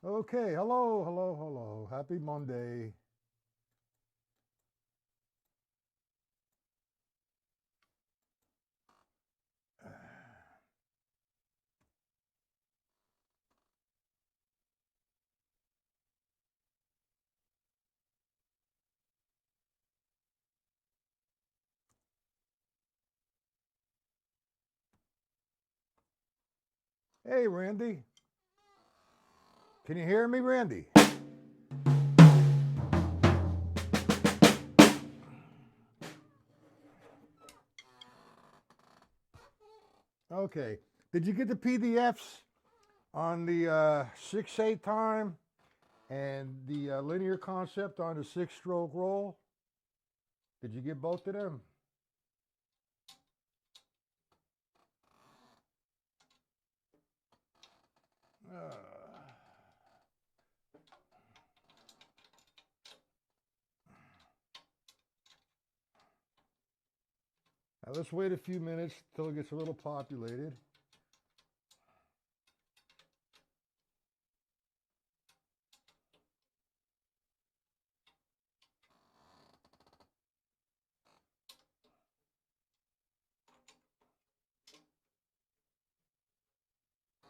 Okay, hello, hello, hello. Happy Monday. Hey, Randy. Can you hear me, Randy? Okay. Did you get the PDFs on the 6/8 time and the linear concept on the six-stroke roll? Did you get both of them? Uh, Now let's wait a few minutes till it gets a little populated.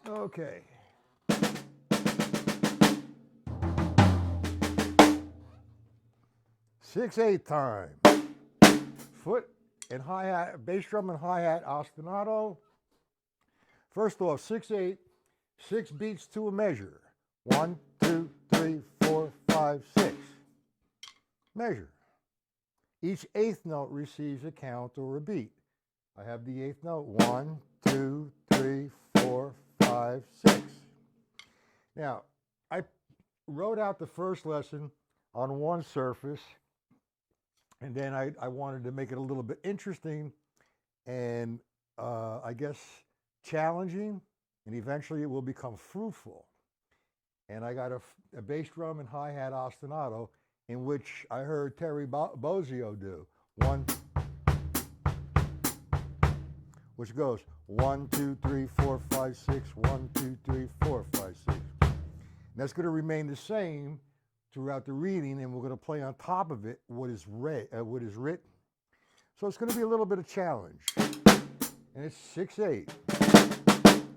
Okay. 6/8 time. Foot and hi-hat, bass drum and hi-hat ostinato. First off, 6/8, 6 beats to a measure. 1, 2, 3, 4, 5, 6. Measure. Each eighth note receives a count or a beat. I have the eighth note. 1, 2, 3, 4, 5, 6. Now, I wrote out the first lesson on one surface, and then I wanted to make it a little bit interesting and I guess challenging, and eventually it will become fruitful. And I got a bass drum and hi-hat ostinato, in which I heard Terry Bozzio do. One, which goes 1, 2, 3, 4, 5, 6, 1, 2, 3, 4, 5, 6. And that's going to remain the same throughout the reading, and we're going to play on top of it what is written. So it's going to be a little bit of challenge. And it's 6/8,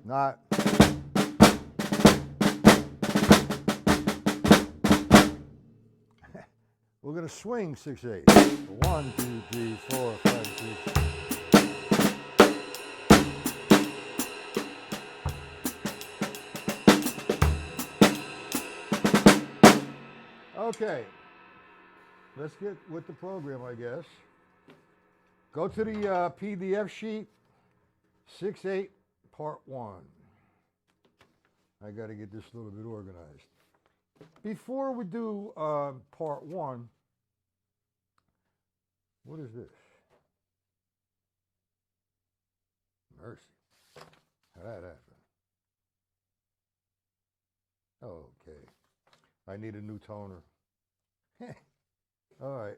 not. We're going to swing 6/8. 1, 2, 3, 4, 5, 6. Okay, let's get with the program, I guess. Go to the PDF sheet, 6/8, part 1. I got to get this a little bit organized. Before we do part 1, what is this? Mercy. How'd that happen? Okay. I need a new toner. All right.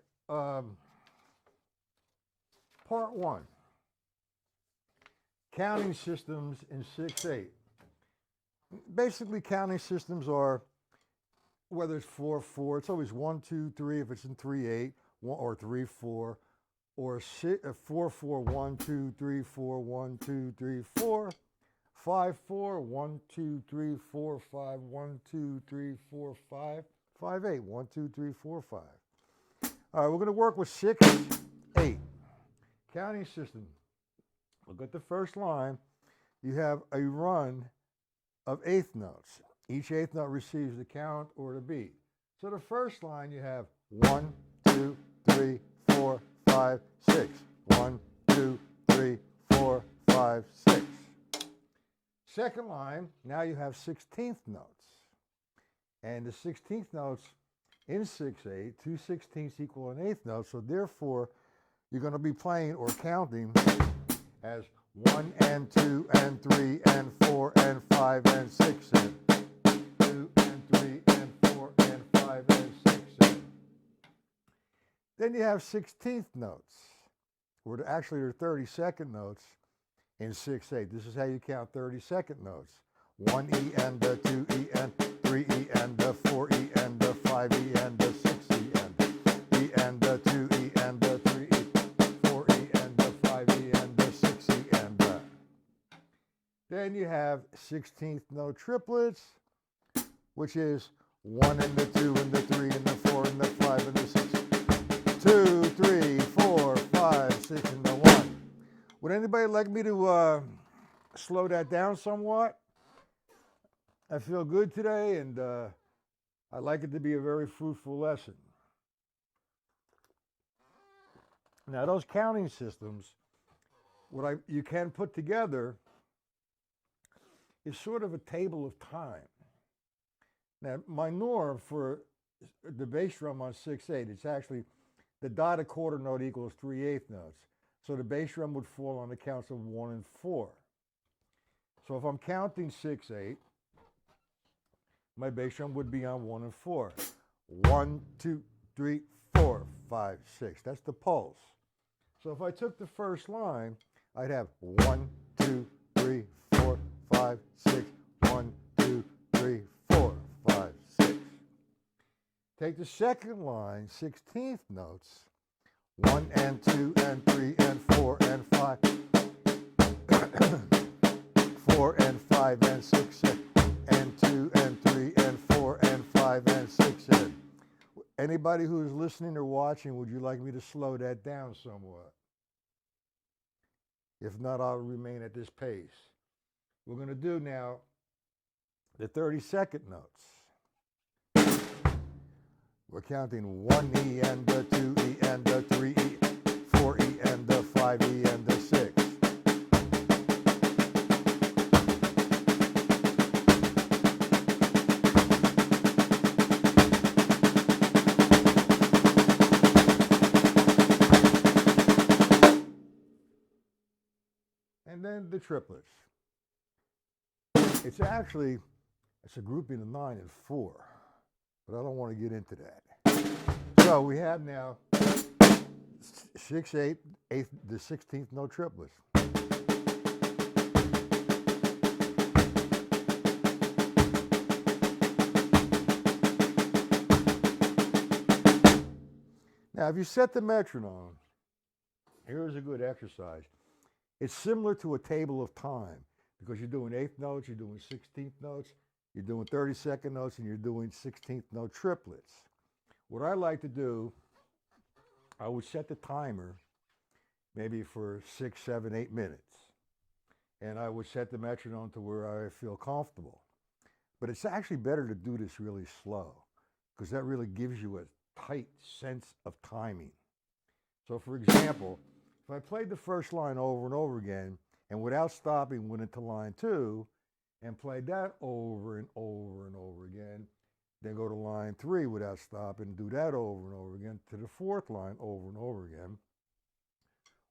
Part 1. Counting systems in 6/8. Basically, counting systems are, whether it's 4/4, it's always 1, 2, 3 if it's in 3/8, or 3/4, or 4/4, 1, 2, 3, 4, 1, 2, 3, 4, 5/4, 1, 2, 3, 4, 5, 1, 2, 3, 4, 5, 5/8, 1, 2, 3, 4, 5. All right, we're going to work with 6/8. Counting system. Look at the first line. You have a run of eighth notes. Each eighth note receives the count or the beat. So the first line you have 1, 2, 3, 4, 5, 6. 1, 2, 3, 4, 5, 6. Second line, now you have 16th notes. And the 16th notes in 6/8, 2 16ths equal an eighth note. So therefore, you're going to be playing or counting as 1 and 2 and 3 and 4 and 5 and 6 and 2 and 3 and 4 and 5 and 6 and. Then you have 16th notes, or actually they're 32nd notes in 6/8. This is how you count 32nd notes. 1 E and 2 E and 3E and a 4E and a 5E and a 6E and E and a 2E and a 3E, 4E and a 5E and a 6E and a. Then you have 16th note triplets, which is 1 and the 2 and the 3 and the 4 and the 5 and the 6. 2, 3, 4, 5, 6 and the 1. Would anybody like me to slow that down somewhat? I feel good today, and I'd like it to be a very fruitful lesson. Now, those counting systems, what you can put together is sort of a table of time. Now, my norm for the bass drum on 6/8, it's actually the dotted quarter note equals 3/8 notes. So the bass drum would fall on the counts of 1 and 4. So if I'm counting 6/8, my bass drum would be on 1 and 4. 1, 2, 3, 4, 5, 6. That's the pulse. So if I took the first line, I'd have 1, 2, 3, 4, 5, 6. 1, 2, 3, 4, 5, 6. Take the second line, 16th notes. 1 and 2 and 3 and 4 and 5. 4 and 5 and 6 and 2 and 3 and 4 and 5 and 6 and. Anybody who's listening or watching, would you like me to slow that down somewhat? If not, I'll remain at this pace. We're going to do now the 32nd notes. We're counting 1E and a 2E and a 3E, 4E and a 5E and a 6. And then the triplets. It's a grouping of 9 and 4, but I don't want to get into that. So we have now 6/8, the 16th note triplets. Now, if you set the metronome, here's a good exercise. It's similar to a table of time because you're doing 8th notes, you're doing 16th notes, you're doing 32nd notes, and you're doing 16th note triplets. What I like to do, I would set the timer maybe for 6, 7, 8 minutes. And I would set the metronome to where I feel comfortable. But it's actually better to do this really slow because that really gives you a tight sense of timing. So for example, if I played the first line over and over again and without stopping went into line 2 and played that over and over and over again, then go to line 3 without stopping, do that over and over again to the 4th line over and over again.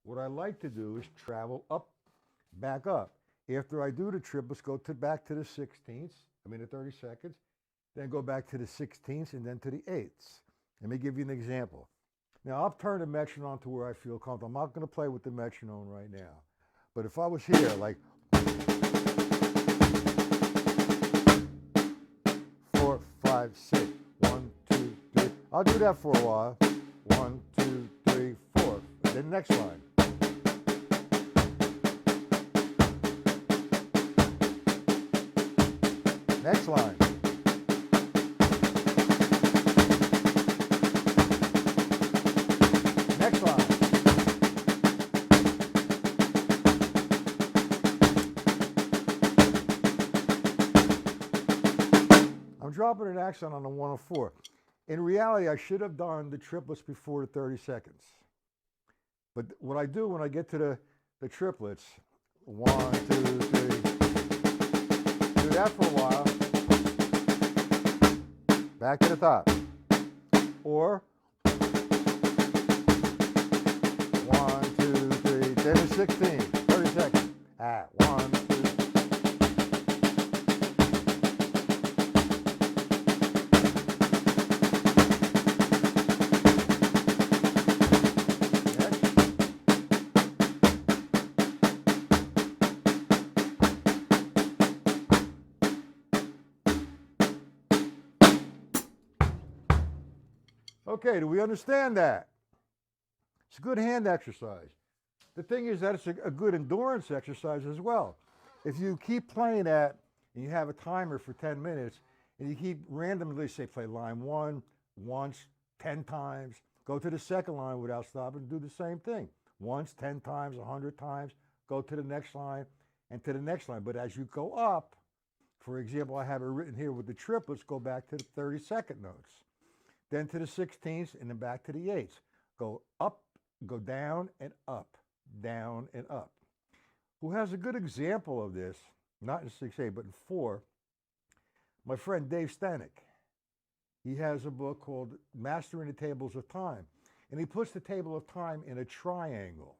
What I like to do is travel up, back up. After I do the triplets, go back to the 16ths, the 32nds, then go back to the 16ths and then to the 8ths. Let me give you an example. Now, I'll turn the metronome to where I feel comfortable. I'm not going to play with the metronome right now. But if I was here, like 4, 5, 6, 1, 2, 3. I'll do that for a while. 1, 2, 3, 4. Then next line. Next line. Next line. I'm dropping an accent on the 1 and 4. In reality, I should have done the triplets before the 30 seconds. But what I do when I get to the triplets, 1, 2, 3, do that for a while. Back to the top. Or 1, 2, 3, then the 16, 30 seconds. 1, 2. Okay, do we understand that? It's a good hand exercise. The thing is that it's a good endurance exercise as well. If you keep playing that and you have a timer for 10 minutes and you keep randomly, say, play line one once, 10 times, go to the second line without stopping and do the same thing. Once, 10 times, 100 times, go to the next line and to the next line. But as you go up, for example, I have it written here with the triplets, go back to the 32nd notes, then to the 16ths, and then back to the 8ths. Go up, go down and up, down and up. Who has a good example of this, not in 6/8, but in 4, my friend Dave Stanek. He has a book called Mastering the Tables of Time. And he puts the table of time in a triangle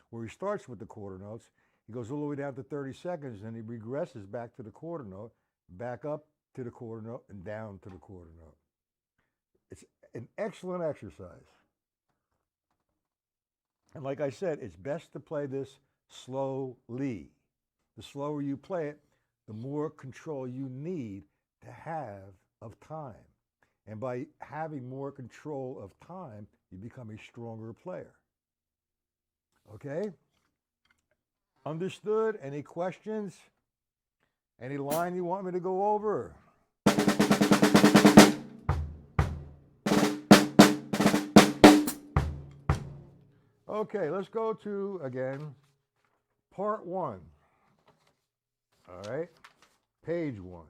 where he starts with the quarter notes. He goes all the way down to 30 seconds and he regresses back to the quarter note, back up to the quarter note, and down to the quarter note. It's an excellent exercise. And like I said, it's best to play this slowly. The slower you play it, the more control you need to have of time. And by having more control of time, you become a stronger player. Okay? Understood? Any questions? Any line you want me to go over? Okay, let's go to, again, part 1. All right? Page 1.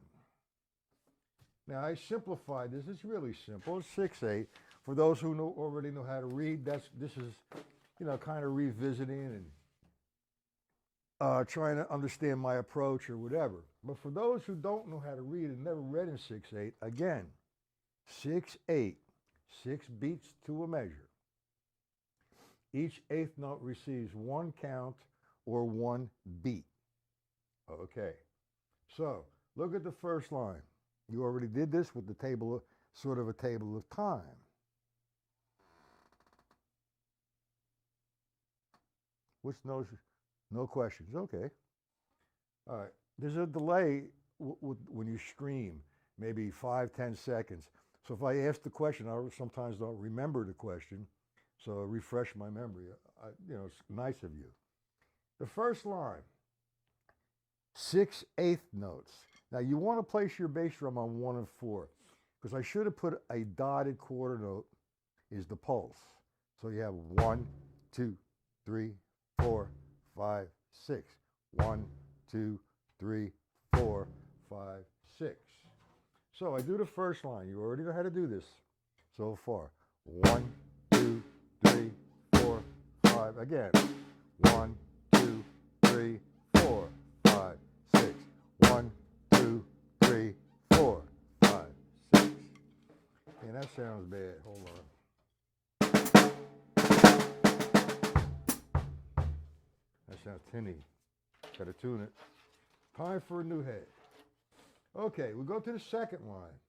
Now, I simplified this. It's really simple. It's 6/8. For those who already know how to read, this is, kind of revisiting and trying to understand my approach or whatever. But for those who don't know how to read and never read in 6/8, again, 6/8, 6 beats to a measure. Each eighth note receives 1 count or 1 beat. Okay, so look at the first line. You already did this with the table, sort of a table of time. Which no questions. Okay. All right. There's a delay when you scream, maybe 5-10 seconds. So if I ask the question, I sometimes don't remember the question. So refresh my memory. It's nice of you. The first line, 6/8 notes. Now you want to place your bass drum on 1 and 4, because I should have put a dotted quarter note is the pulse. So you have 1, 2, 3, 4, 5, 6. 1, 2, 3, 4, 5, 6. So I do the first line. You already know how to do this so far. 1, 2, 3, 4, 5. Again. 1, 2, 3, 4, 5, 6. 1, 2, 3, 4, 5, 6. And that sounds bad. Hold on. That sounds tinny. Gotta tune it. Time for a new head. Okay, we go to the second line.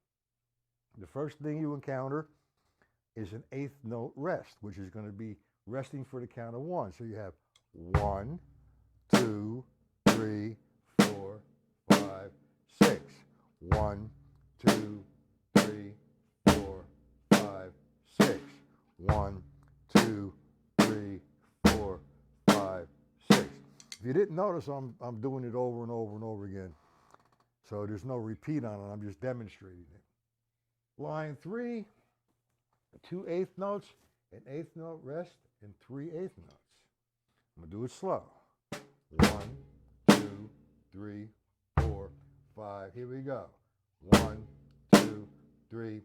The first thing you encounter is an eighth note rest, which is going to be resting for the count of 1. So you have 1, 2, 3, 4, 5, 6. 1, 2, 3, 4, 5, 6. 1, 2, 3, 4, 5, 6. If you didn't notice, I'm doing it over and over and over again. So there's no repeat on it. I'm just demonstrating it. Line 3, 2 eighth notes, an eighth note rest, and 3 eighth notes. I'm going to do it slow. 1, 2, 3, 4, 5. Here we go. 1, 2, 3,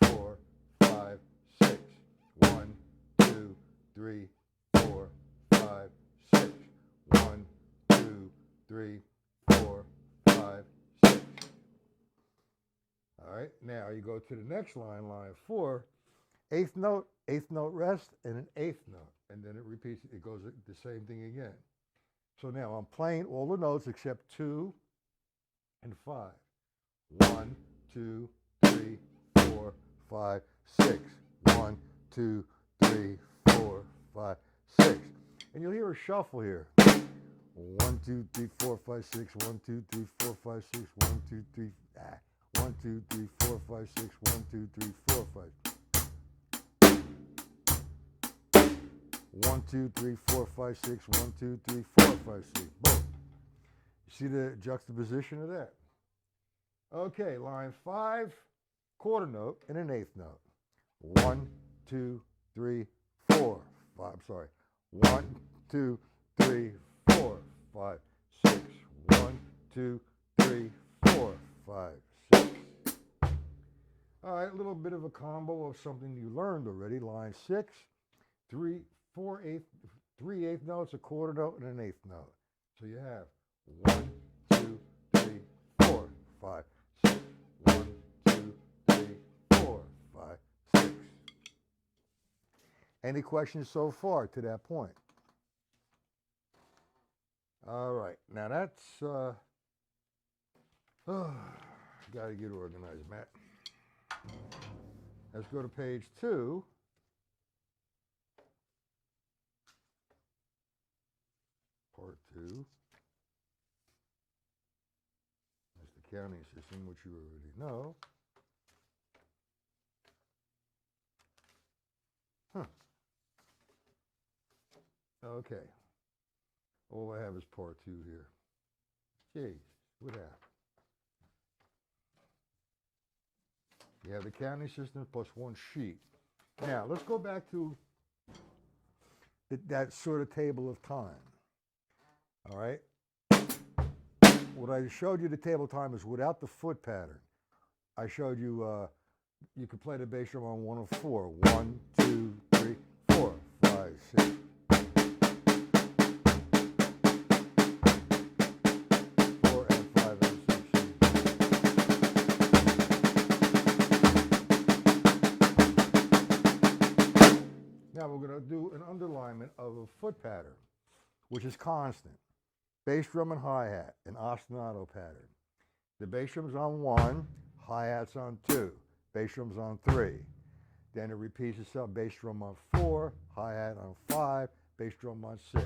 4, 5, 6. 1, 2, 3, 4, 5, 6. 1, 2, 3, 4, 5, 6. All right, now you go to the next line, line 4, eighth note rest, and an eighth note. And then it repeats, it goes the same thing again. So now I'm playing all the notes except 2 and 5. 1, 2, 3, 4, 5, 6. 1, 2, 3, 4, 5, 6. And you'll hear a shuffle here. 1, 2, 3, 4, 5, 6. 1, 2, 3, 4, 5, 6. 1, 2, 3, 1, 2, 3, 4, 5, 6. 1, 2, 3, 4, 5. 1, 2, 3, 4, 5, 6, 1, 2, 3, 4, 5, 6. Boom. You see the juxtaposition of that? Okay, line 5, quarter note and an eighth note. 1, 2, 3, 4, 5. I'm sorry. 1, 2, 3, 4, 5, 6. 1, 2, 3, 4, 5, 6. All right, a little bit of a combo of something you learned already. Line 6, 3 eighth notes, a quarter note, and an eighth note. So you have 1, 2, 3, 4, 5, 6. 1, 2, 3, 4, 5, 6. Any questions so far to that point? All right, now that's got to get organized, Matt. Let's go to page 2. Part 2. That's the counting system, which you already know. Okay. All I have is part 2 here. Jeez, what happened? You have the counting system plus one sheet. Now, let's go back to that sort of table of time. All right? What I showed you the table of time is without the foot pattern. I showed you you could play the bass drum on 1 of 4. 1, 2, 3, 4, 5, 6. 4 and 5 and 6. Now we're going to do an underlinement of a foot pattern, which is constant. Bass drum and hi-hat, an ostinato pattern. The bass drum's on 1, hi-hat's on 2, bass drum's on 3. Then it repeats itself, bass drum on 4, hi-hat on 5, bass drum on 6.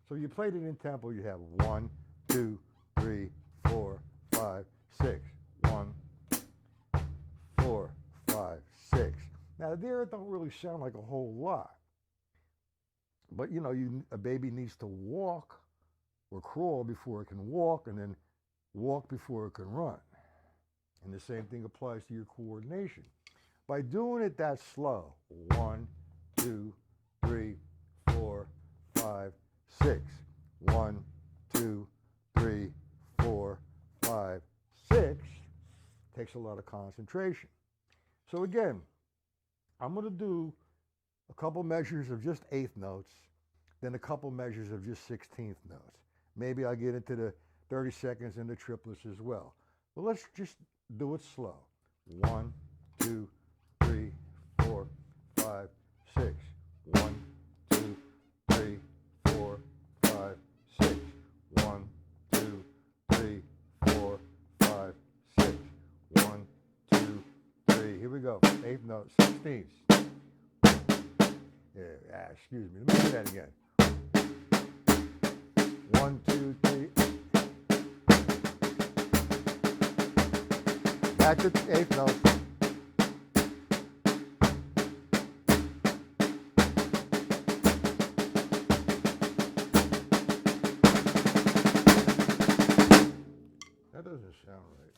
So you played it in tempo, you have 1, 2, 3, 4, 5, 6. 1, 4, 5, 6. Now there it don't really sound like a whole lot. But you know, a baby needs to walk or crawl before it can walk, and then walk before it can run. And the same thing applies to your coordination. By doing it that slow, 1, 2, 3, 4, 5, 6. 1, 2, 3, 4, 5, 6. Takes a lot of concentration. So again, I'm going to do a couple measures of just eighth notes, then a couple measures of just 16th notes. Maybe I'll get into the 30 seconds and the triplets as well. But let's just do it slow. 1, 2, 3, 4, 5, 6. 1, 2, 3, 4, 5, 6. 1, 2, 3, 4, 5, 6. 1, 2, 3. Here we go. Eighth note, 16th. Yeah, excuse me. Let me do that again. 1, 2, 3. Back to the eighth note. That doesn't sound right.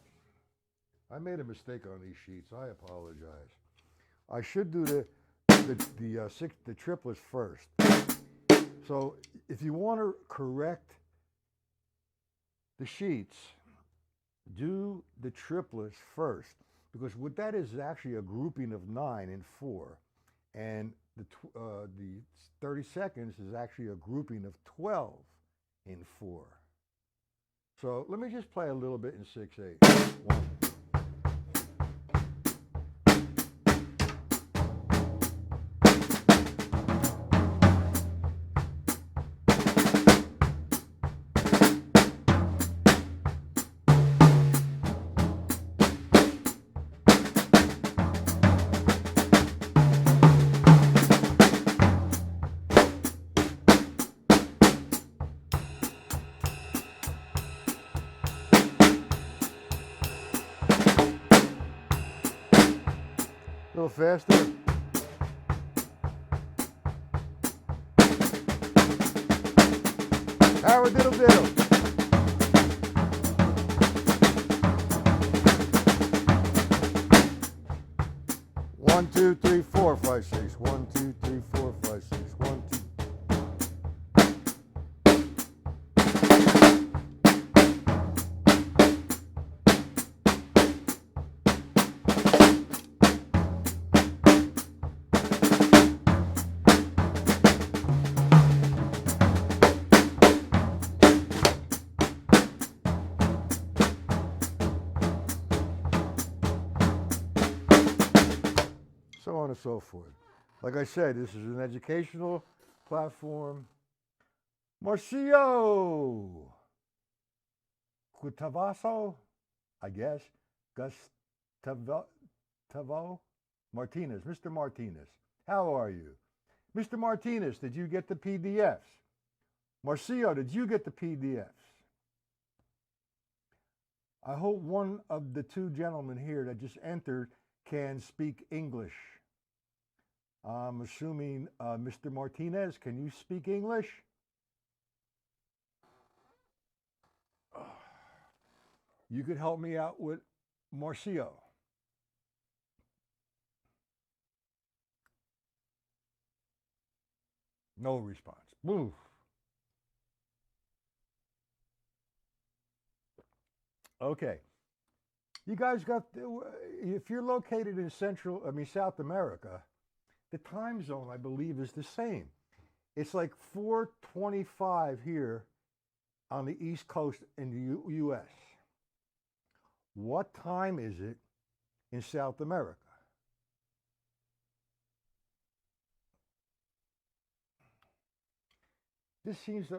I made a mistake on these sheets. I apologize. I should do the triplets first. So if you want to correct the sheets, do the triplets first, because what that is actually a grouping of 9 in 4, and the 30 seconds is actually a grouping of 12 in 4. So let me just play a little bit in 6/8. 1. A little faster. Paradiddle diddle. 1, 2, 3, 4, 5, 6. 1, 2, 3, 4, 5, 6. 1, 2. So on and so forth. Like I said, this is an educational platform. Marcio Gustavo, I guess, Gustavo Martinez, Mr. Martinez. How are you? Mr. Martinez, did you get the PDFs? Marcio, did you get the PDFs? I hope one of the two gentlemen here that just entered can speak English. I'm assuming Mr. Martinez, can you speak English? You could help me out with Marcio. No response. Move. Okay. You guys got, if you're located in South America, the time zone, I believe, is the same. It's like 4:25 here on the East Coast in the U.S. What time is it in South America? This seems,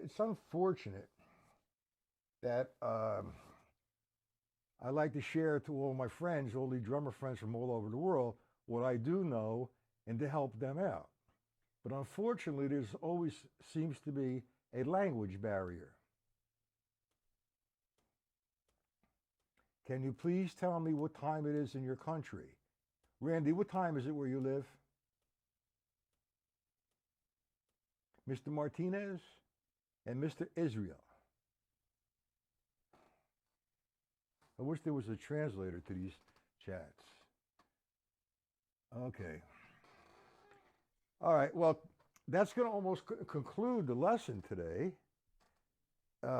it's unfortunate that I like to share to all my friends, all the drummer friends from all over the world, what I do know and to help them out. But unfortunately, there's always seems to be a language barrier. Can you please tell me what time it is in your country? Randy, what time is it where you live? Mr. Martinez and Mr. Israel. I wish there was a translator to these chats. Okay. All right. Well, that's going to almost conclude the lesson today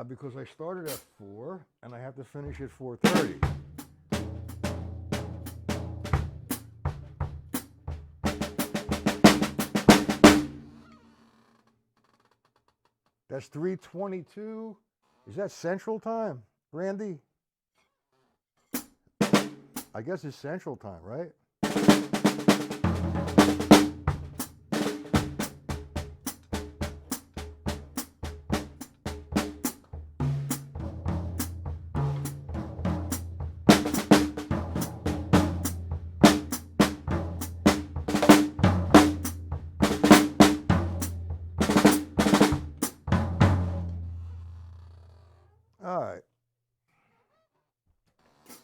because I started at 4 and I have to finish at 4:30. That's 3:22. Is that Central Time, Randy? I guess it's Central Time, right? All right.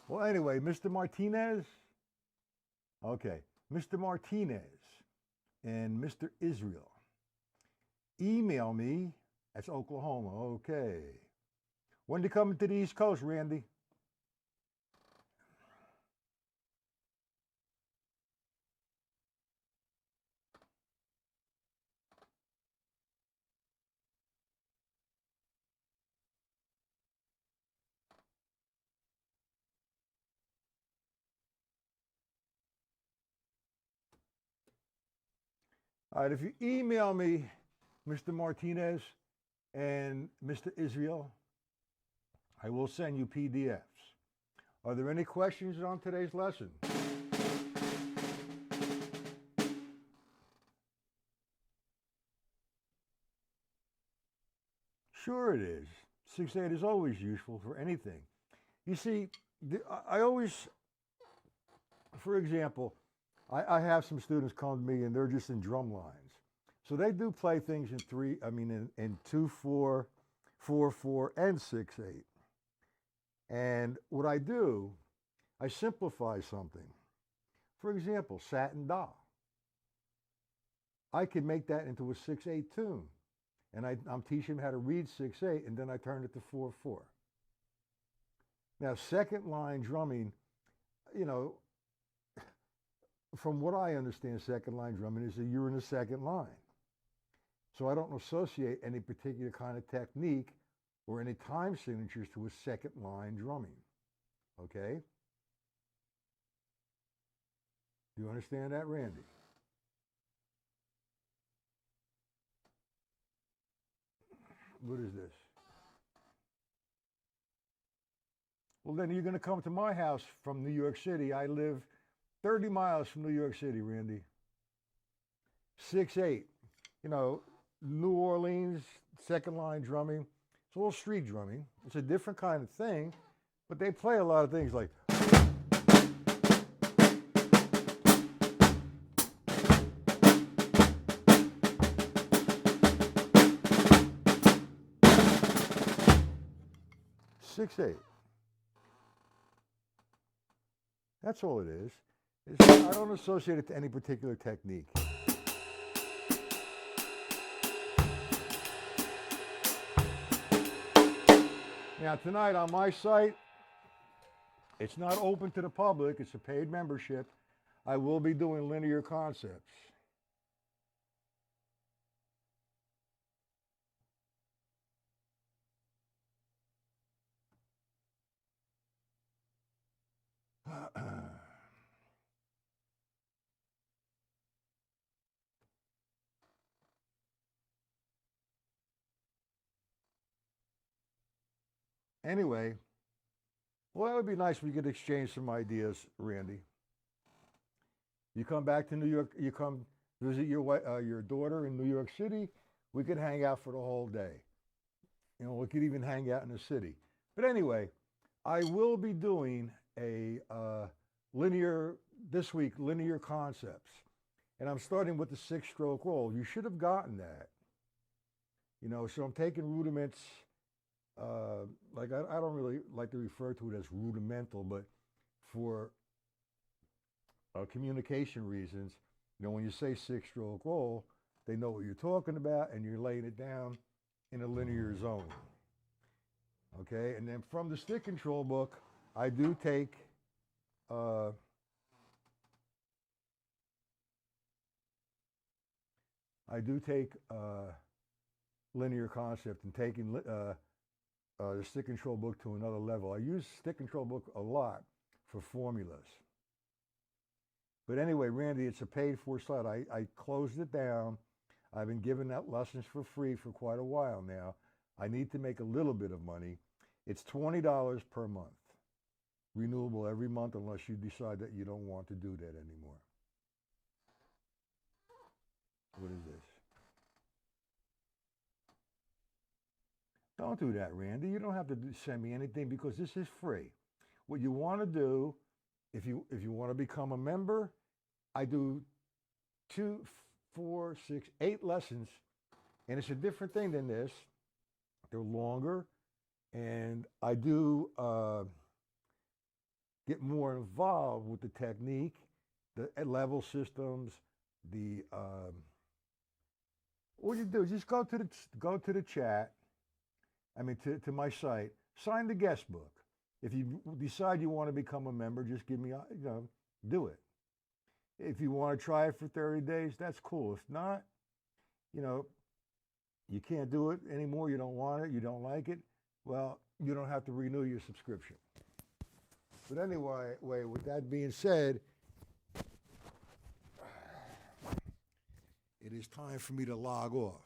Well, anyway, Mr. Martinez. Okay, Mr. Martinez and Mr. Israel. Email me. That's Oklahoma. Okay. When to come to the East Coast, Randy? All right, if you email me, Mr. Martinez and Mr. Israel, I will send you PDFs. Are there any questions on today's lesson? Sure it is. 6/8 is always useful for anything. You see, I always, for example, I have some students come to me and they're just in drum lines. So they do play things in 2/4, 4/4, and 6/8. And what I do, I simplify something. For example, Satin Da. I could make that into a 6/8 tune. and I'm teaching him how to read 6/8, and then I turned it to 4/4. Now, second line drumming, you know, from what I understand, second line drumming is that you're in the second line. So I don't associate any particular kind of technique or any time signatures to a second line drumming. Okay? Do you understand that, Randy? What is this? Well, then you're going to come to my house from New York City. I live 30 miles from New York City, Randy. 6/8. You know, New Orleans, second line drumming. It's a little street drumming. It's a different kind of thing, but they play a lot of things like. 6/8. That's all it is. I don't associate it to any particular technique. Now tonight on my site, it's not open to the public, it's a paid membership. I will be doing linear concepts. Anyway, well, that would be nice if we could exchange some ideas, Randy. You come back to New York, you come visit your daughter in New York City, we could hang out for the whole day. You know, we could even hang out in the city. But anyway, I will be doing a this week, linear concepts. And I'm starting with the 6-stroke roll. You should have gotten that. You know, so I'm taking rudiments. Like I don't really like to refer to it as rudimental, but for communication reasons, you know, when you say 6-stroke roll, they know what you're talking about, and you're laying it down in a linear zone. Okay, and then from the stick control book, I do take linear concept and taking the stick control book to another level. I use stick control book a lot for formulas. But anyway, Randy, it's a paid-for site. I closed it down. I've been giving out lessons for free for quite a while now. I need to make a little bit of money. It's $20 per month. Renewable every month unless you decide that you don't want to do that anymore. What is this? Don't do that, Randy. You don't have to send me anything because this is free. What you want to do, if you want to become a member, I do 2, 4, 6, 8 lessons, and it's a different thing than this. They're longer, and I do get more involved with the technique, the level systems, the what you do is just go to the chat. I mean, to my site, sign the guest book. If you decide you want to become a member, just give me, do it. If you want to try it for 30 days, that's cool. If not, you can't do it anymore, you don't want it, you don't like it, well, you don't have to renew your subscription. But anyway, with that being said, it is time for me to log off.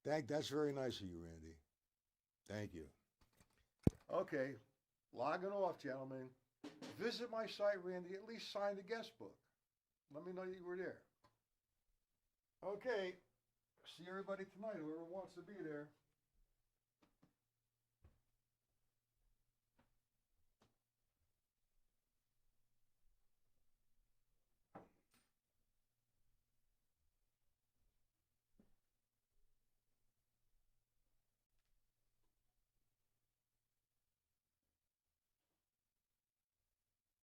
That's very nice of you, Randy. Thank you. Okay, logging off, gentlemen. Visit my site, Randy. At least sign the guest book. Let me know you were there. Okay, see everybody tonight, whoever wants to be there.